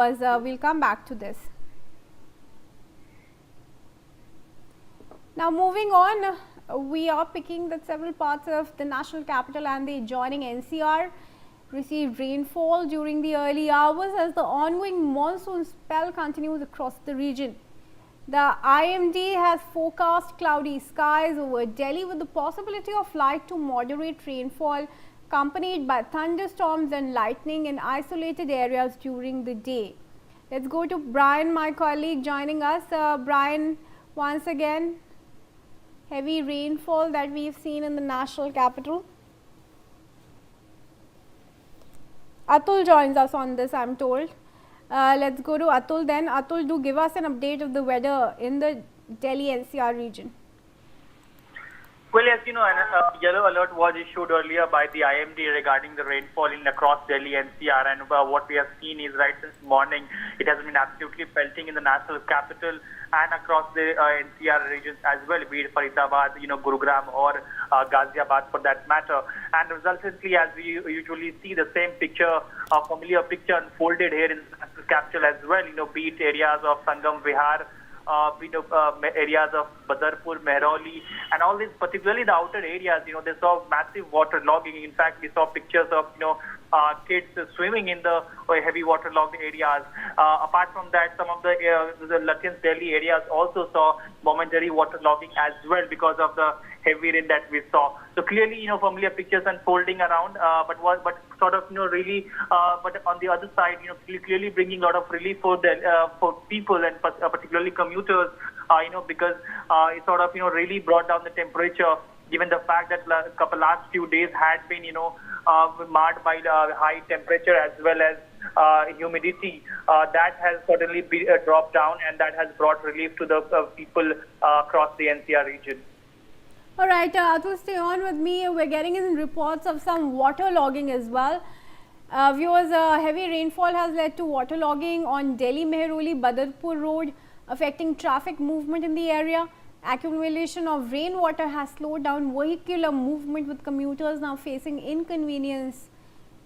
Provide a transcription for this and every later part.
We'll come back to this. Now moving on, we are picking that several parts of the national capital and the adjoining NCR received rainfall during the early hours as the ongoing monsoon spell continues across the region. The IMD has forecast cloudy skies over Delhi with the possibility of light to moderate rainfall accompanied by thunderstorms and lightning in isolated areas during the day. Let's go to Brian, my colleague, joining us. Brian, once again, heavy rainfall that we've seen in the national capital. Atul joins us on this, I'm told. Let's go to Atul then. Atul, do give us an update of the weather in the Delhi NCR region. Well, yes, a yellow alert was issued earlier by the IMD regarding the rainfall in across Delhi NCR, and what we have seen is right since morning, it has been absolutely pelting in the national capital and across the NCR regions as well, be it Faridabad, Gurugram or Ghaziabad for that matter. And resultantly, as we usually see the same picture, a familiar picture unfolded here in the national capital as well, be it areas of Sangam Vihar, areas of Badarpur, Mehrauli, and all these, particularly the outer areas, they saw massive water logging. In fact, we saw pictures of, kids swimming in the heavy waterlogged areas. Apart from that, some of the Lutyens Delhi areas also saw momentary waterlogging as well because of the heavy rain that we saw. So clearly, familiar pictures unfolding around, but sort of, really, but on the other side, clearly bringing a lot of relief for people and particularly commuters, because it sort of, really brought down the temperature, given the fact that last few days had been, marred by the high temperature as well as humidity. That has certainly dropped down, and that has brought relief to the people across the NCR region. All right, Atul, stay on with me. We're getting in reports of some water logging as well. Viewers, heavy rainfall has led to water logging on Delhi Mehrauli Badarpur Road, affecting traffic movement in the area. Accumulation of rainwater has slowed down vehicular movement, with commuters now facing inconvenience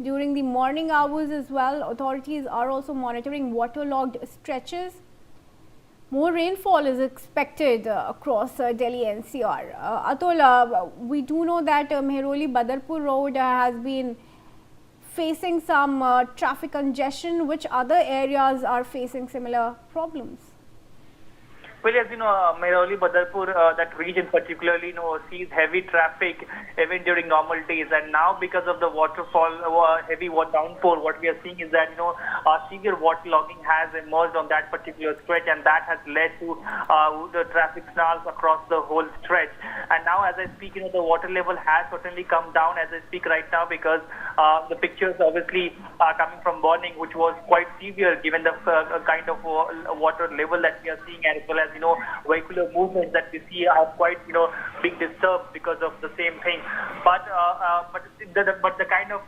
during the morning hours as well. Authorities are also monitoring waterlogged stretches. More rainfall is expected across Delhi NCR. Atul, we do know that Mehrauli Badarpur Road has been facing some traffic congestion. Which other areas are facing similar problems? Well, as Mehrauli, Badarpur, that region particularly, sees heavy traffic even during normal days. And now, because of the waterfall, heavy downpour, what we are seeing is that, severe waterlogging has emerged on that particular stretch, and that has led to the traffic snarls across the whole stretch. And now, as I speak, the water level has certainly come down as I speak right now, because the pictures obviously are coming from morning, which was quite severe given the kind of water level that we are seeing, as well as vehicular movements that we see are quite being disturbed because of the same thing. But the kind of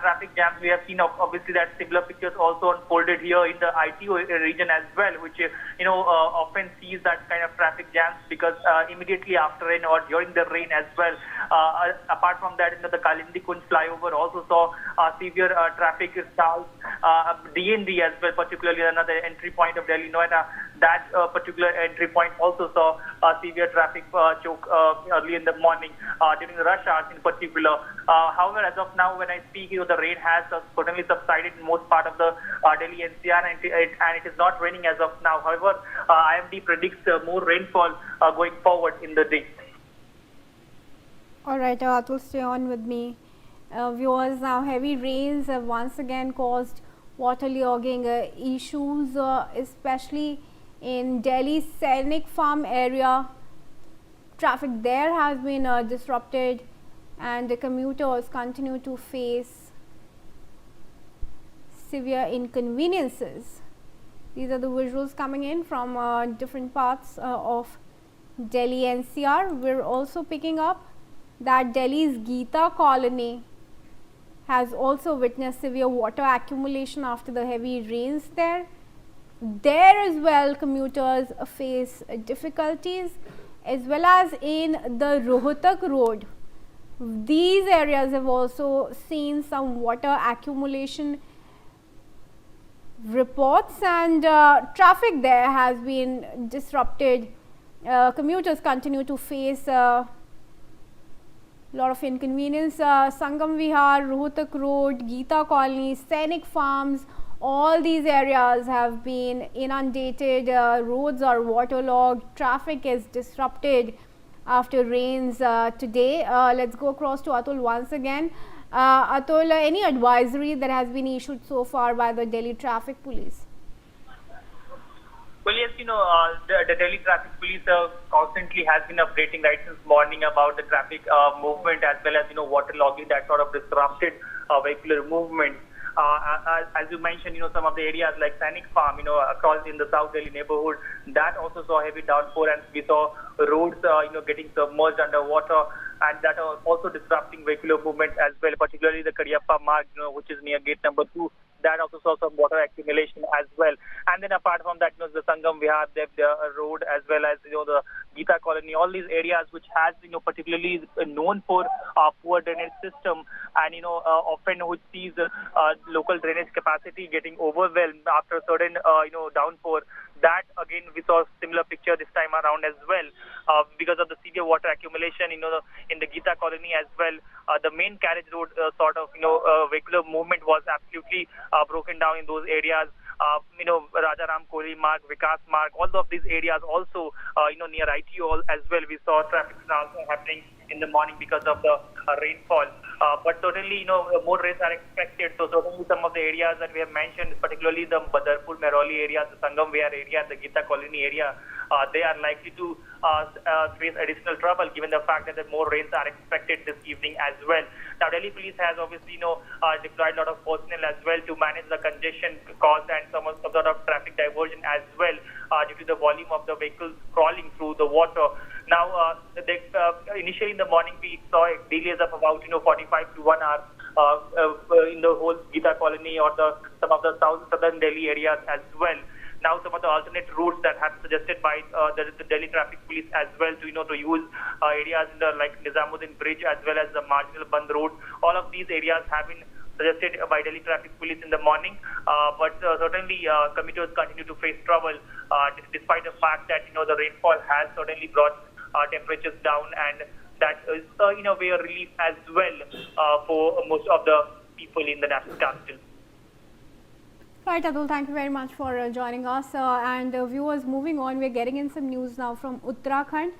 traffic jams we have seen, obviously that similar pictures also unfolded here in the ITO region as well, which often sees that kind of traffic jams because immediately after rain or during the rain as well. Apart from that, the Kalindi Kunj flyover also saw severe traffic stalls. DND as well, particularly another entry point of Delhi Noida, that particular entry point also saw severe traffic choke early in the morning during the rush hours in particular. However, as of now, when I speak, the rain has certainly subsided in most part of the Delhi NCR, and it is not raining as of now. However, IMD predicts more rainfall going forward in the day. All right, Atul, stay on with me. Viewers, now heavy rains have once again caused waterlogging issues, especially in Delhi's Scenic Farm area. Traffic there has been disrupted, and the commuters continue to face severe inconveniences. These are the visuals coming in from different parts of Delhi NCR. We're also picking up that Delhi's Geeta colony has also witnessed severe water accumulation after the heavy rains there. There as well, commuters face difficulties, as well as in the Rohtak road. These areas have also seen some water accumulation reports, and traffic there has been disrupted. Commuters continue to face lot of inconvenience. Sangam Vihar, Rohtak Road, Geeta Colony, Scenic Farms, all these areas have been inundated. Roads are waterlogged. Traffic is disrupted after rains today. Let's go across to Atul once again. Atul, any advisory that has been issued so far by the Delhi Traffic Police? Well, yes, the Delhi Traffic Police constantly has been updating right since morning about the traffic movement, as well as, waterlogging that sort of disrupted vehicular movement. As you mentioned, some of the areas like Scenic Farm, across in the South Delhi neighborhood, that also saw heavy downpour, and we saw roads, getting submerged underwater, and that are also disrupting vehicular movement as well, particularly the Kariappa Marg, which is near gate number 2. That also saw some water accumulation as well. And then apart from that, the Sangam Vihar, the road, as well as, the Geeta Colony, all these areas which has, particularly known for poor drainage system, and, often which sees local drainage capacity getting overwhelmed after a certain, downpour. That, again, we saw a similar picture this time around as well, because of the severe water accumulation, in the Geeta Colony as well. The main carriage road vehicular movement was absolutely broken down in those areas. Rajaram Kohli Marg, Vikas Marg, all of these areas also, near ITO as well, we saw traffic also happening in the morning because of the rainfall. But certainly, more rains are expected. So certainly some of the areas that we have mentioned, particularly the Badarpur, Mehrauli area, the Sangam Vihar area, the Geeta Colony area, they are likely to face additional trouble given the fact that more rains are expected this evening as well. Now, Delhi Police has obviously, deployed a lot of personnel as well to manage the congestion caused and some sort of traffic diversion as well due to the volume of the vehicles crawling through the water. Now, initially in the morning, we saw delays of about 45 to 1 hour in the whole Geeta Colony or some of the southern Delhi areas as well. Now, some of the alternate routes that have suggested by the Delhi Traffic Police as well to to use areas in like Nizamuddin Bridge as well as the marginal Band Road. All of these areas have been suggested by Delhi Traffic Police in the morning, but certainly commuters continue to face trouble despite the fact that the rainfall has certainly brought temperatures down, and that is in a way a relief as well for most of the people in the national capital. Right, Atul, thank you very much for joining us. And viewers, moving on, we're getting in some news now from Uttarakhand.